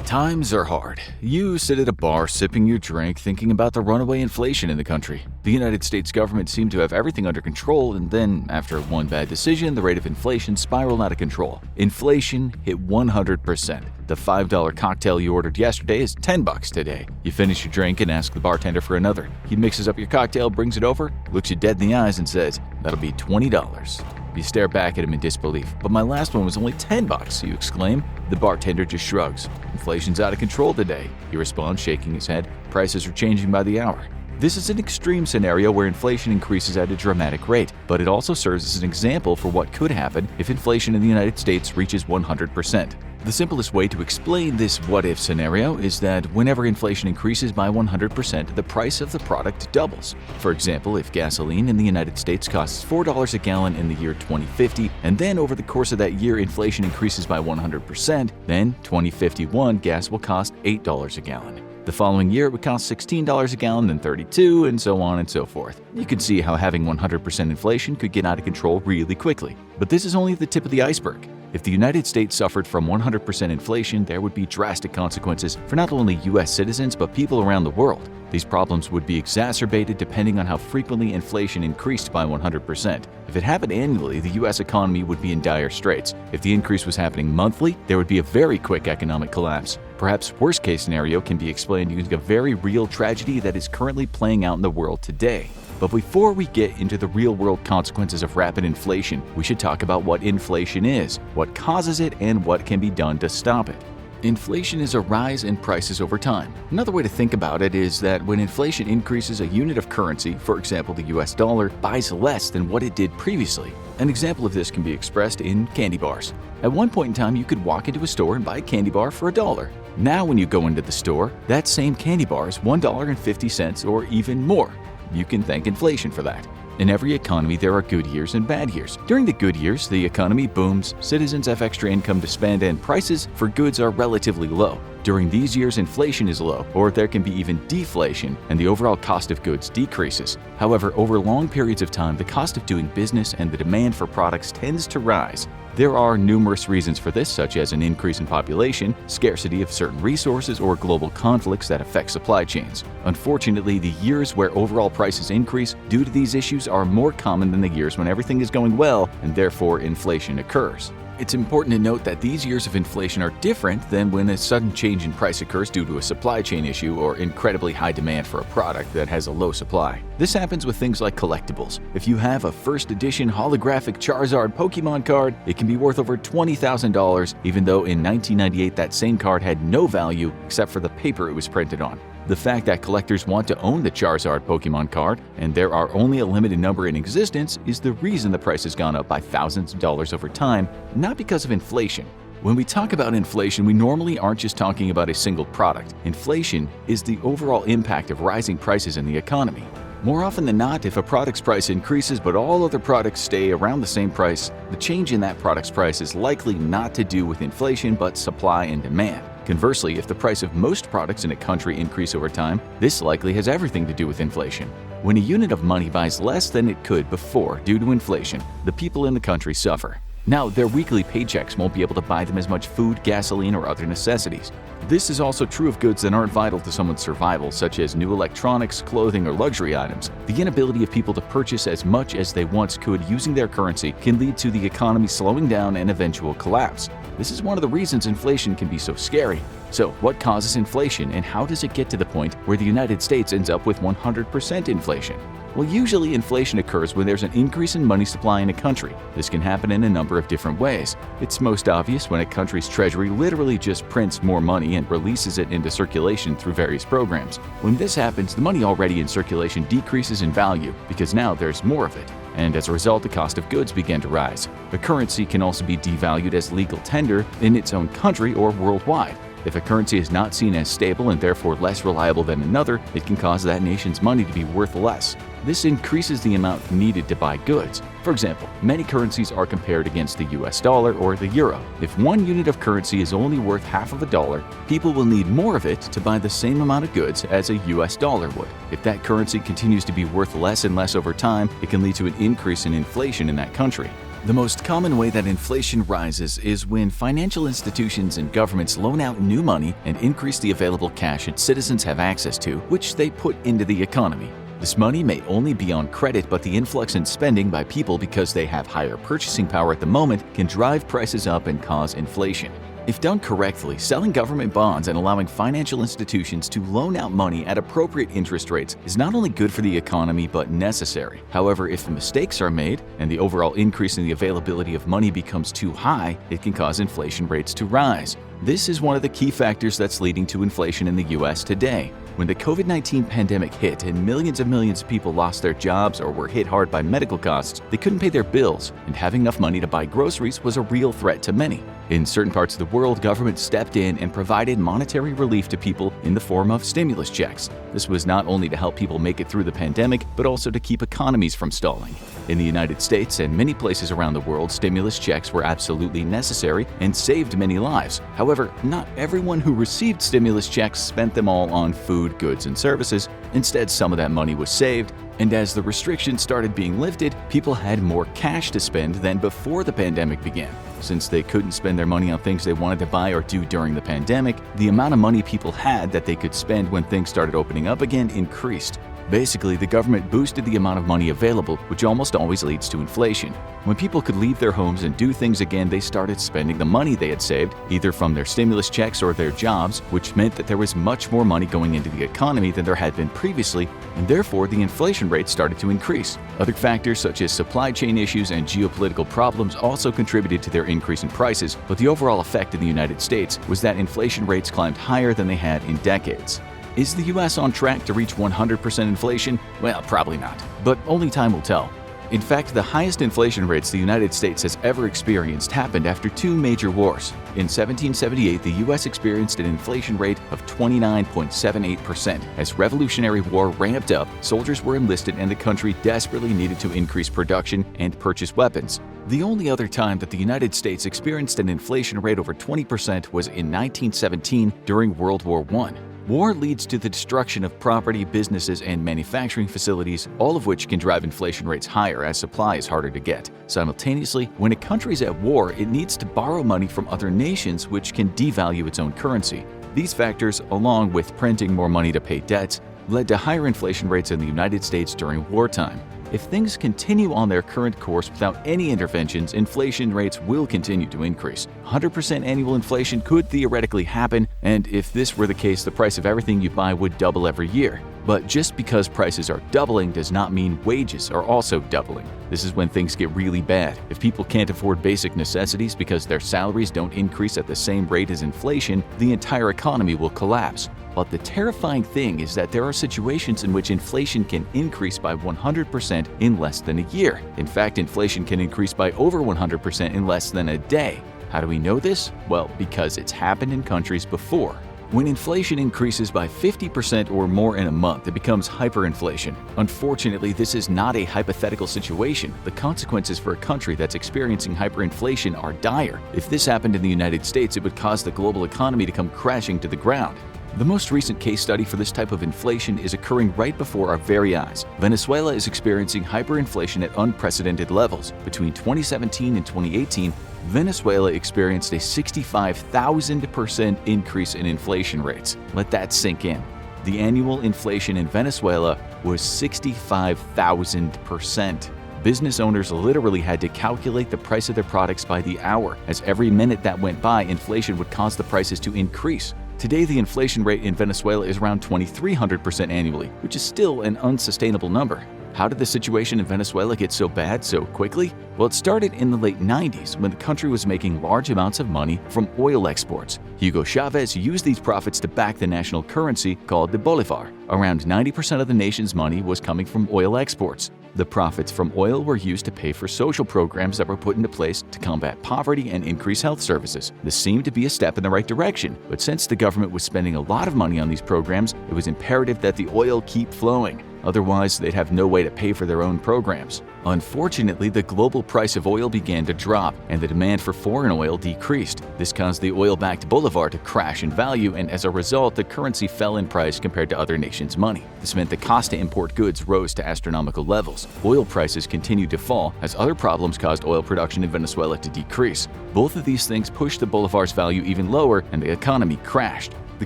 Times are hard. You sit at a bar sipping your drink thinking about the runaway inflation in the country. The United States government seemed to have everything under control, and then, after one bad decision, the rate of inflation spiraled out of control. Inflation hit 100%. The $5 cocktail you ordered yesterday is $10 today. You finish your drink and ask the bartender for another. He mixes up your cocktail, brings it over, looks you dead in the eyes and says, "That'll be $20. You stare back at him in disbelief. "But my last one was only $10, you exclaim. The bartender just shrugs. "Inflation's out of control today," he responds, shaking his head. "Prices are changing by the hour." This is an extreme scenario where inflation increases at a dramatic rate, but it also serves as an example for what could happen if inflation in the United States reaches 100%. The simplest way to explain this what-if scenario is that whenever inflation increases by 100%, the price of the product doubles. For example, if gasoline in the United States costs $4 a gallon in the year 2050, and then over the course of that year inflation increases by 100%, then 2051 gas will cost $8 a gallon. The following year, it would cost $16 a gallon, then $32, and so on and so forth. You can see how having 100% inflation could get out of control really quickly. But this is only the tip of the iceberg. If the United States suffered from 100% inflation, there would be drastic consequences for not only U.S. citizens but people around the world. These problems would be exacerbated depending on how frequently inflation increased by 100%. If it happened annually, the U.S. economy would be in dire straits. If the increase was happening monthly, there would be a very quick economic collapse. Perhaps worst-case scenario can be explained using a very real tragedy that is currently playing out in the world today. But before we get into the real-world consequences of rapid inflation, we should talk about what inflation is, what causes it, and what can be done to stop it. Inflation is a rise in prices over time. Another way to think about it is that when inflation increases, a unit of currency, for example the US dollar, buys less than what it did previously. An example of this can be expressed in candy bars. At one point in time, you could walk into a store and buy a candy bar for $1. Now when you go into the store, that same candy bar is $1.50 or even more. You can thank inflation for that. In every economy, there are good years and bad years. During the good years, the economy booms, citizens have extra income to spend, and prices for goods are relatively low. During these years, inflation is low, or there can be even deflation, and the overall cost of goods decreases. However, over long periods of time, the cost of doing business and the demand for products tends to rise. There are numerous reasons for this, such as an increase in population, scarcity of certain resources, or global conflicts that affect supply chains. Unfortunately, the years where overall prices increase due to these issues are more common than the years when everything is going well and therefore inflation occurs. It's important to note that these years of inflation are different than when a sudden change in price occurs due to a supply chain issue or incredibly high demand for a product that has a low supply. This happens with things like collectibles. If you have a first edition holographic Charizard Pokemon card, it can be worth over $20,000, even though in 1998 that same card had no value except for the paper it was printed on. The fact that collectors want to own the Charizard Pokemon card, and there are only a limited number in existence, is the reason the price has gone up by thousands of dollars over time, not because of inflation. When we talk about inflation, we normally aren't just talking about a single product. Inflation is the overall impact of rising prices in the economy. More often than not, if a product's price increases but all other products stay around the same price, the change in that product's price is likely not to do with inflation but supply and demand. Conversely, if the price of most products in a country increase over time, this likely has everything to do with inflation. When a unit of money buys less than it could before due to inflation, the people in the country suffer. Now, their weekly paychecks won't be able to buy them as much food, gasoline, or other necessities. This is also true of goods that aren't vital to someone's survival, such as new electronics, clothing, or luxury items. The inability of people to purchase as much as they once could using their currency can lead to the economy slowing down and eventual collapse. This is one of the reasons inflation can be so scary. So, what causes inflation, and how does it get to the point where the United States ends up with 100% inflation? Well, usually inflation occurs when there's an increase in money supply in a country. This can happen in a number of different ways. It's most obvious when a country's treasury literally just prints more money and releases it into circulation through various programs. When this happens, the money already in circulation decreases in value because now there's more of it. And as a result, the cost of goods begin to rise. The currency can also be devalued as legal tender in its own country or worldwide. If a currency is not seen as stable and therefore less reliable than another, it can cause that nation's money to be worth less. This increases the amount needed to buy goods. For example, many currencies are compared against the US dollar or the euro. If one unit of currency is only worth half of a dollar, people will need more of it to buy the same amount of goods as a US dollar would. If that currency continues to be worth less and less over time, it can lead to an increase in inflation in that country. The most common way that inflation rises is when financial institutions and governments loan out new money and increase the available cash that citizens have access to, which they put into the economy. This money may only be on credit, but the influx in spending by people because they have higher purchasing power at the moment can drive prices up and cause inflation. If done correctly, selling government bonds and allowing financial institutions to loan out money at appropriate interest rates is not only good for the economy but necessary. However, if mistakes are made and the overall increase in the availability of money becomes too high, it can cause inflation rates to rise. This is one of the key factors that's leading to inflation in the US today. When the COVID-19 pandemic hit and millions of people lost their jobs or were hit hard by medical costs, they couldn't pay their bills, and having enough money to buy groceries was a real threat to many. In certain parts of the world, governments stepped in and provided monetary relief to people in the form of stimulus checks. This was not only to help people make it through the pandemic, but also to keep economies from stalling. In the United States and many places around the world, stimulus checks were absolutely necessary and saved many lives. However, not everyone who received stimulus checks spent them all on food, goods, and services. Instead, some of that money was saved, and as the restrictions started being lifted, people had more cash to spend than before the pandemic began. Since they couldn't spend their money on things they wanted to buy or do during the pandemic, the amount of money people had that they could spend when things started opening up again increased. Basically, the government boosted the amount of money available, which almost always leads to inflation. When people could leave their homes and do things again, they started spending the money they had saved, either from their stimulus checks or their jobs, which meant that there was much more money going into the economy than there had been previously, and therefore the inflation rate started to increase. Other factors such as supply chain issues and geopolitical problems also contributed to their increase in prices, but the overall effect in the United States was that inflation rates climbed higher than they had in decades. Is the US on track to reach 100% inflation? Well, probably not, but only time will tell. In fact, the highest inflation rates the United States has ever experienced happened after two major wars. In 1778, the US experienced an inflation rate of 29.78%. As Revolutionary War ramped up, soldiers were enlisted and the country desperately needed to increase production and purchase weapons. The only other time that the United States experienced an inflation rate over 20% was in 1917 during World War I. War leads to the destruction of property, businesses, and manufacturing facilities, all of which can drive inflation rates higher as supply is harder to get. Simultaneously, when a country's at war, it needs to borrow money from other nations, which can devalue its own currency. These factors, along with printing more money to pay debts, led to higher inflation rates in the United States during wartime. If things continue on their current course without any interventions, inflation rates will continue to increase. 100% annual inflation could theoretically happen, and if this were the case, the price of everything you buy would double every year. But just because prices are doubling does not mean wages are also doubling. This is when things get really bad. If people can't afford basic necessities because their salaries don't increase at the same rate as inflation, the entire economy will collapse. But the terrifying thing is that there are situations in which inflation can increase by 100% in less than a year. In fact, inflation can increase by over 100% in less than a day. How do we know this? Well, because it's happened in countries before. When inflation increases by 50% or more in a month, it becomes hyperinflation. Unfortunately, this is not a hypothetical situation. The consequences for a country that's experiencing hyperinflation are dire. If this happened in the United States, it would cause the global economy to come crashing to the ground. The most recent case study for this type of inflation is occurring right before our very eyes. Venezuela is experiencing hyperinflation at unprecedented levels. Between 2017 and 2018, Venezuela experienced a 65,000% increase in inflation rates. Let that sink in. The annual inflation in Venezuela was 65,000%. Business owners literally had to calculate the price of their products by the hour, as every minute that went by, inflation would cause the prices to increase. Today, the inflation rate in Venezuela is around 2,300% annually, which is still an unsustainable number. How did the situation in Venezuela get so bad so quickly? Well, it started in the late 90s when the country was making large amounts of money from oil exports. Hugo Chavez used these profits to back the national currency called the Bolivar. Around 90% of the nation's money was coming from oil exports. The profits from oil were used to pay for social programs that were put into place to combat poverty and increase health services. This seemed to be a step in the right direction, but since the government was spending a lot of money on these programs, it was imperative that the oil keep flowing. otherwise they'd have no way to pay for their own programs. Unfortunately, the global price of oil began to drop, and the demand for foreign oil decreased. This caused the oil-backed bolivar to crash in value, and as a result, the currency fell in price compared to other nations' money. This meant the cost to import goods rose to astronomical levels. Oil prices continued to fall as other problems caused oil production in Venezuela to decrease. Both of these things pushed the bolivar's value even lower, and the economy crashed. The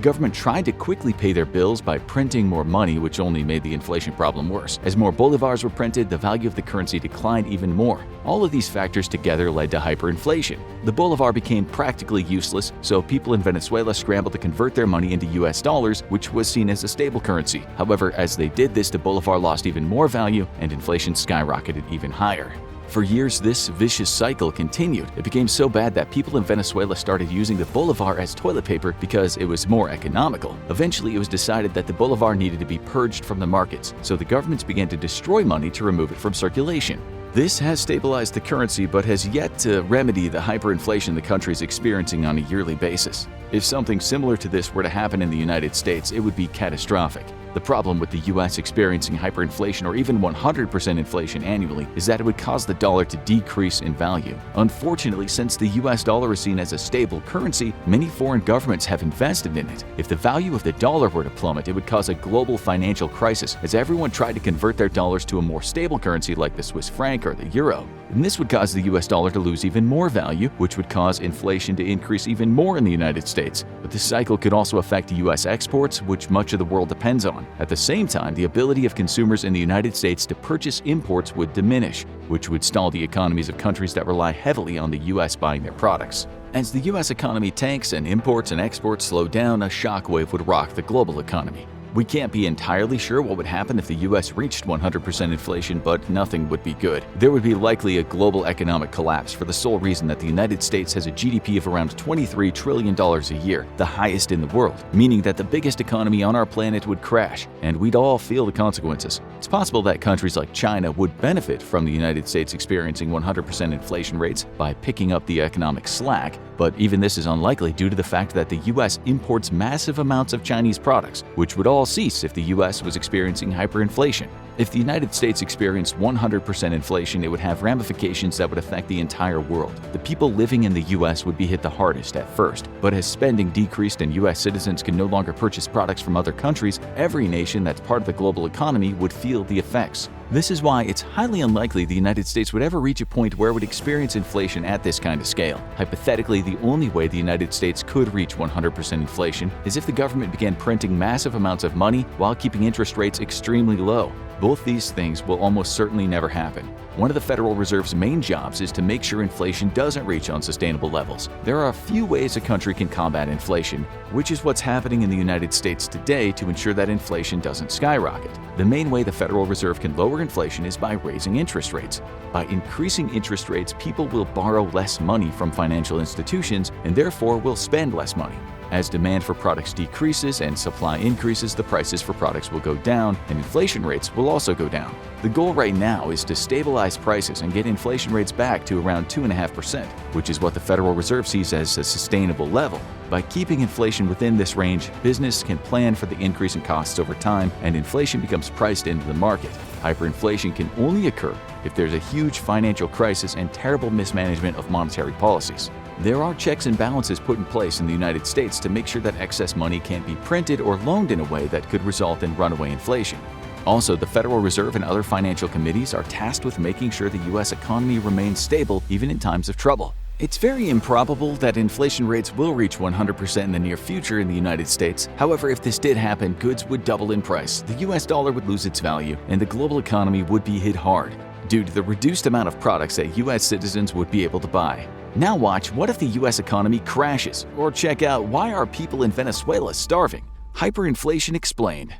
government tried to quickly pay their bills by printing more money, which only made the inflation problem worse. As more bolivars were printed, the value of the currency declined even more. All of these factors together led to hyperinflation. The bolivar became practically useless, so people in Venezuela scrambled to convert their money into US dollars, which was seen as a stable currency. However, as they did this, the bolivar lost even more value and inflation skyrocketed even higher. For years, this vicious cycle continued. It became so bad that people in Venezuela started using the bolivar as toilet paper because it was more economical. Eventually, it was decided that the bolivar needed to be purged from the markets, so the governments began to destroy money to remove it from circulation. This has stabilized the currency but has yet to remedy the hyperinflation the country is experiencing on a yearly basis. If something similar to this were to happen in the United States, it would be catastrophic. The problem with the US experiencing hyperinflation or even 100% inflation annually is that it would cause the dollar to decrease in value. Unfortunately, since the US dollar is seen as a stable currency, many foreign governments have invested in it. If the value of the dollar were to plummet, it would cause a global financial crisis as everyone tried to convert their dollars to a more stable currency like the Swiss franc or the euro. And this would cause the US dollar to lose even more value, which would cause inflation to increase even more in the United States. But this cycle could also affect US exports, which much of the world depends on. At the same time, the ability of consumers in the United States to purchase imports would diminish, which would stall the economies of countries that rely heavily on the US buying their products. As the US economy tanks and imports and exports slow down, a shockwave would rock the global economy. We can't be entirely sure what would happen if the US reached 100% inflation, but nothing would be good. There would be likely a global economic collapse for the sole reason that the United States has a GDP of around $23 trillion a year, the highest in the world, meaning that the biggest economy on our planet would crash, and we'd all feel the consequences. It's possible that countries like China would benefit from the United States experiencing 100% inflation rates by picking up the economic slack, but even this is unlikely due to the fact that the US imports massive amounts of Chinese products, which would all cease if the US was experiencing hyperinflation. If the United States experienced 100% inflation, it would have ramifications that would affect the entire world. The people living in the US would be hit the hardest at first, but as spending decreased and US citizens can no longer purchase products from other countries, every nation that's part of the global economy would feel the effects. This is why it's highly unlikely the United States would ever reach a point where it would experience inflation at this kind of scale. Hypothetically, the only way the United States could reach 100% inflation is if the government began printing massive amounts of money while keeping interest rates extremely low. Both these things will almost certainly never happen. One of the Federal Reserve's main jobs is to make sure inflation doesn't reach unsustainable levels. There are a few ways a country can combat inflation, which is what's happening in the United States today to ensure that inflation doesn't skyrocket. The main way the Federal Reserve can lower inflation is by raising interest rates. By increasing interest rates, people will borrow less money from financial institutions and therefore will spend less money. As demand for products decreases and supply increases, the prices for products will go down and inflation rates will also go down. The goal right now is to stabilize prices and get inflation rates back to around 2.5%, which is what the Federal Reserve sees as a sustainable level. By keeping inflation within this range, business can plan for the increase in costs over time and inflation becomes priced into the market. Hyperinflation can only occur if there's a huge financial crisis and terrible mismanagement of monetary policies. There are checks and balances put in place in the United States to make sure that excess money can't be printed or loaned in a way that could result in runaway inflation. Also, the Federal Reserve and other financial committees are tasked with making sure the U.S. economy remains stable even in times of trouble. It's very improbable that inflation rates will reach 100% in the near future in the United States. However, if this did happen, goods would double in price, the U.S. dollar would lose its value, and the global economy would be hit hard due to the reduced amount of products that U.S. citizens would be able to buy. Now watch What If the U.S. Economy Crashes? Or check out Why Are People in Venezuela Starving? Hyperinflation Explained.